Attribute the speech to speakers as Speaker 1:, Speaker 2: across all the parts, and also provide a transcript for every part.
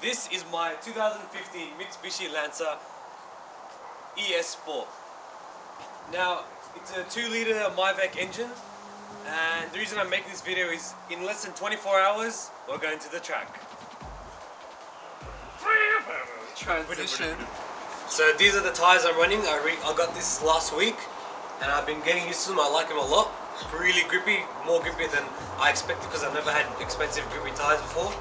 Speaker 1: This is my 2015 Mitsubishi Lancer ES Sport. Now, it's a 2-litre MyVec engine, and the reason I'm making this video is in less than 24 hours, we're going to the track.
Speaker 2: Transition.
Speaker 1: So these are the tyres I'm running. I got this last week, and I've been getting used to them. I like them a lot. Really grippy, more grippy than I expected because I've never had expensive grippy tyres before.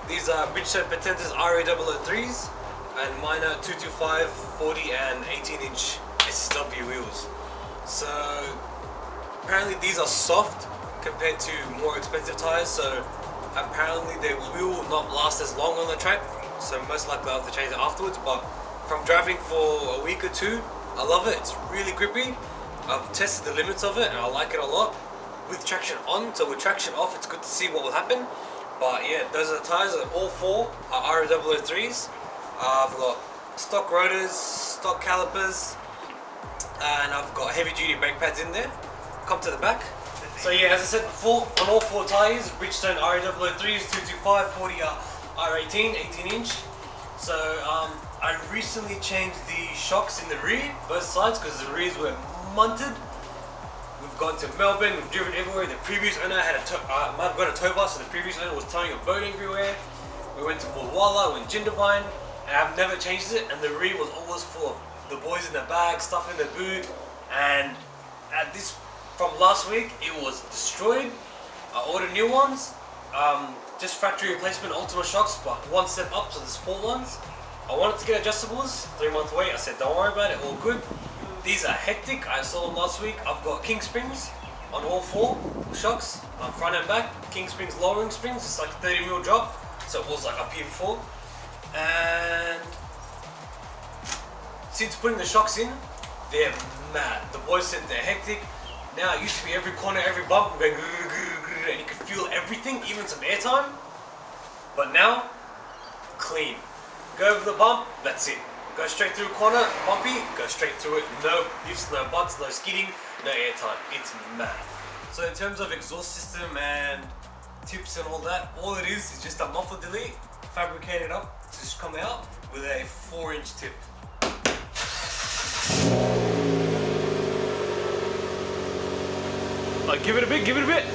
Speaker 1: These are Bridgestone Potentis RA003s, and mine are 225, 40 and 18-inch SSW wheels. So apparently these are soft compared to more expensive tyres, so apparently they will not last as long on the track, so most likely I'll have to change it afterwards. But from driving for a week or two, I love it. It's really grippy. I've tested the limits of it and I like it a lot. With traction on, so with traction off, it's good to see what will happen. But yeah, those are the tyres. All four are RA003s. I've got stock rotors, stock calipers, and I've got heavy duty brake pads in there. Come to the back. So yeah, as I said before, on all four tyres, Bridgestone RA003s, 225, 40 R18, 18-inch. So I recently changed the shocks in the rear, both sides, because the rears were munted. We've gone to Melbourne, we've driven everywhere. The previous owner had might have got a tow bar, so the previous owner was towing a boat everywhere. We went to Bulwala, we went to Jindabyne, and I've never changed it, and the rear was always full of the boys in the bag, stuff in the boot, and at this, from last week, it was destroyed. I ordered new ones, just factory replacement Ultima shocks, but one step up, so the sport ones. I wanted to get adjustables, 3-month wait. I said don't worry about it, all good. These are hectic. I saw them last week. I've got king springs on all four shocks, front and back. King springs, lowering springs. It's like a 30mm drop, so it was like up here before. And since putting the shocks in, they're mad. The boys said they're hectic. Now it used to be every corner, every bump, going and you could feel everything, even some airtime. But now, clean. Go over the bump, that's it. Go straight through a corner, bumpy, go straight through it. No lifts, no butts, no skidding, no airtime. It's mad. So in terms of exhaust system and tips and all that, all it is just a muffler delete, fabricated up to just come out with a 4-inch tip. Like, give it a bit, give it a bit.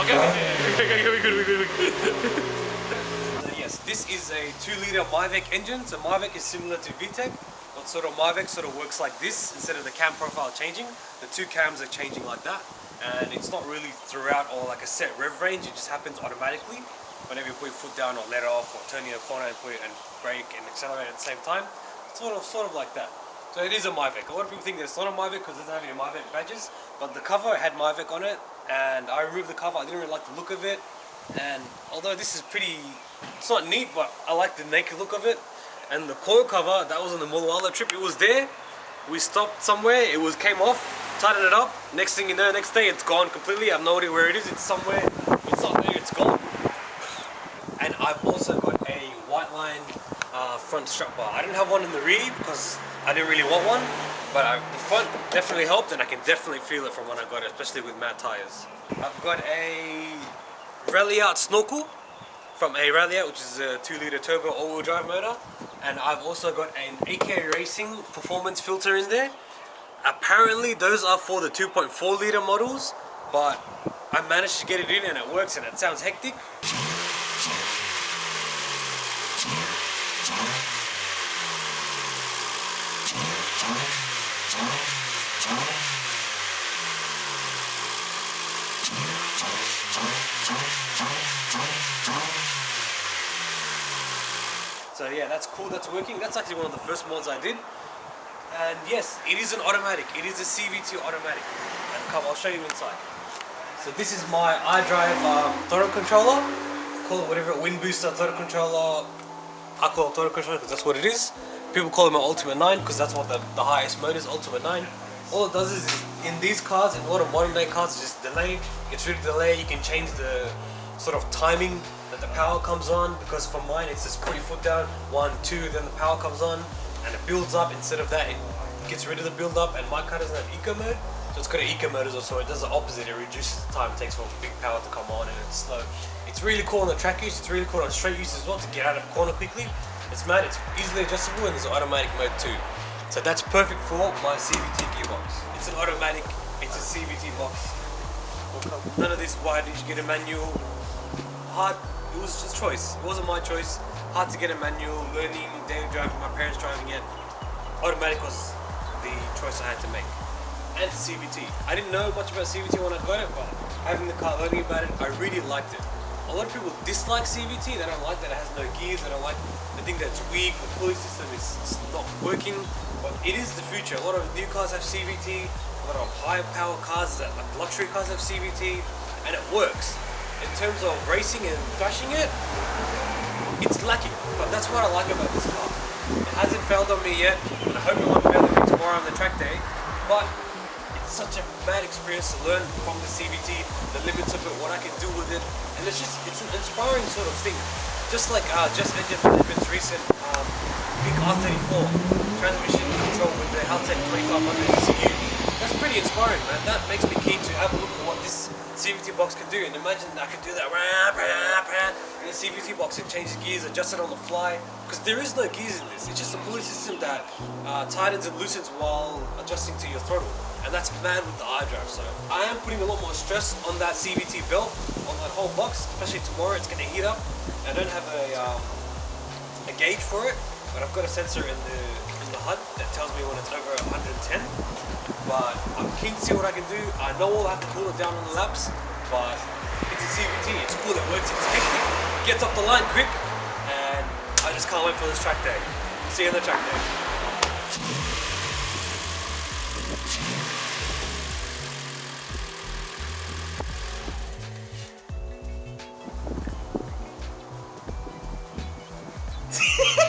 Speaker 1: Okay. So yes, this is a 2-litre MyVec engine. So MyVec is similar to VTEC, but sort of MyVec sort of works like this. Instead of the cam profile changing, the two cams are changing like that. And it's not really throughout or like a set rev range, it just happens automatically. Whenever you put your foot down or let off or turn in a corner and put it and brake and accelerate at the same time. It's sort of like that. So it is a MyVec. A lot of people think that it's not a MyVec because it doesn't have any MyVec badges, but the cover had MyVec on it, and I removed the cover. I didn't really like the look of it, and although this is pretty, it's not neat, but I like the naked look of it. And the coil cover, that was on the Mulwala trip, it was there. We stopped somewhere, came off, tightened it up. Next thing you know, next day it's gone completely. I have no idea where it is. It's somewhere, it's not there, it's gone. And I've also got a white line front strap bar. I didn't have one in the rear because I didn't really want one, but the front definitely helped, and I can definitely feel it from when I got it, especially with matte tires. I've got a Rally Out snorkel from a Rally Out, which is a 2-litre turbo all-wheel drive motor, and I've also got an AK Racing performance filter in there. Apparently those are for the 2.4-litre models, but I managed to get it in and it works, and it sounds hectic. So yeah, that's cool, that's working. That's actually one of the first mods I did. And yes, it is an automatic. It is a CVT automatic. And come, I'll show you inside. So this is my iDrive throttle controller. Call it whatever, wind booster, throttle controller. I call it throttle controller because that's what it is. People call it my Ultimate 9 because that's what the highest mode is, Ultimate 9. All it does is, in these cars, in a lot of modern day cars, it's just delay. It's really delay. You can change the sort of timing that the power comes on, because for mine it's just put your foot down, 1, 2, then the power comes on and it builds up. Instead of that, it gets rid of the build up, and my car doesn't have eco mode, so it's got an eco mode as well, so it does the opposite. It reduces the time it takes for big power to come on, and it's slow. It's It's really cool on the track use, it's really cool on straight use as well to get out of a corner quickly. It's mad, it's easily adjustable, and there's an automatic mode too. So that's perfect for my CVT gearbox. It's an automatic, it's a CVT box. None of this, why did you get a manual? Hard, it was just choice. It wasn't my choice. Hard to get a manual, learning, daily driving, my parents driving it. Automatic was the choice I had to make. And CVT. I didn't know much about CVT when I got it, but having the car, learning about it, I really liked it. A lot of people dislike CVT, they don't like that it has no gears, they don't like, they think that it's weak, the pulley system is not working, but it is the future. A lot of new cars have CVT, a lot of high power cars, like luxury cars have CVT, and it works. In terms of racing and crashing it, it's lacking, but that's what I like about this car. It hasn't failed on me yet, and I hope it won't fail on me tomorrow on the track day, but it's such a mad experience to learn from the CVT, the limits of it, what I can do with it, and it's an inspiring sort of thing. Just like Just Engine Management's recent big R34 transmission control with the Haltech 2500 ECU. That's pretty inspiring, man. That makes me keen to have a look at what this CVT box can do, and imagine I could do that in the CVT box and change the gears, adjust it on the fly, because there is no gears in this. It's just a pulley system that tightens and loosens while adjusting to your throttle, and that's mad with the iDrive. So I am putting a lot more stress on that CVT belt, on that whole box, especially tomorrow. It's going to heat up. I don't have a gauge for it, but I've got a sensor in the HUD that tells me when it's over 110. But I'm keen to see what I can do. I know I'll have to cool it down on the laps, but it's a CVT. It's cool. It works. It's hectic. Gets off the line quick, and I just can't wait for this track day. See you on the track day.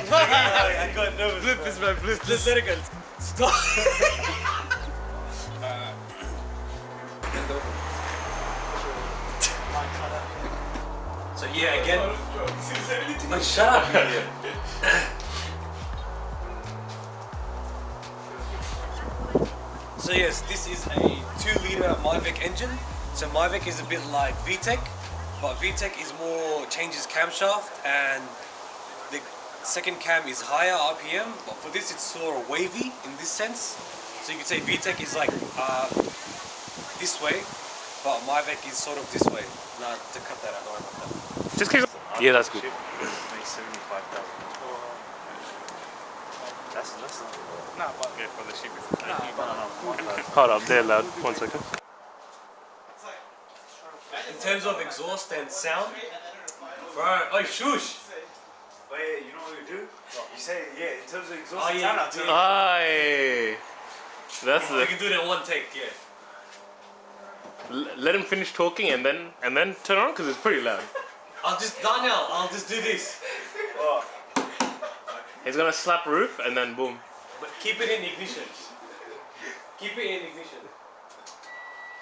Speaker 1: I got nervous. Blip is my blip. Just let it go. Stop. So yeah, again. Oh, shut up, idiot. So yes, this is a 2-liter Myvec engine. So Myvec is a bit like VTEC, but VTEC is more changes camshaft, and the second cam is higher RPM, but for this it's sort of wavy in this sense. So you could say VTEC is like this way, but Myvec is sort of this way. Nah, to cut that out, don't worry about that.
Speaker 3: Just keep. Yeah, that's good.
Speaker 2: Makes 75,000. That's not. Nah, but yeah, for the sheep.
Speaker 3: Hold up, there, lad. 1 second.
Speaker 1: In terms of exhaust and sound, bro, oh shush!
Speaker 2: Wait, you know what you do? You say, yeah, in terms of exhaust
Speaker 1: Oh,
Speaker 2: and
Speaker 1: yeah,
Speaker 2: sound,
Speaker 3: Aye. That's
Speaker 1: we
Speaker 3: the.
Speaker 1: can do it in one take, yeah.
Speaker 3: Let him finish talking and then turn on because it's pretty loud.
Speaker 1: I'll just do this.
Speaker 2: Oh,
Speaker 3: He's gonna slap roof and then boom.
Speaker 1: But keep it in ignition. Keep it in ignition.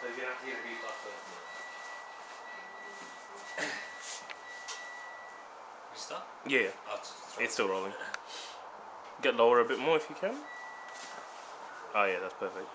Speaker 1: So you have to hear the beep after. You start?
Speaker 3: Yeah,
Speaker 1: I'll just
Speaker 3: it's still rolling. Get lower a bit more if you can. Oh yeah, that's perfect.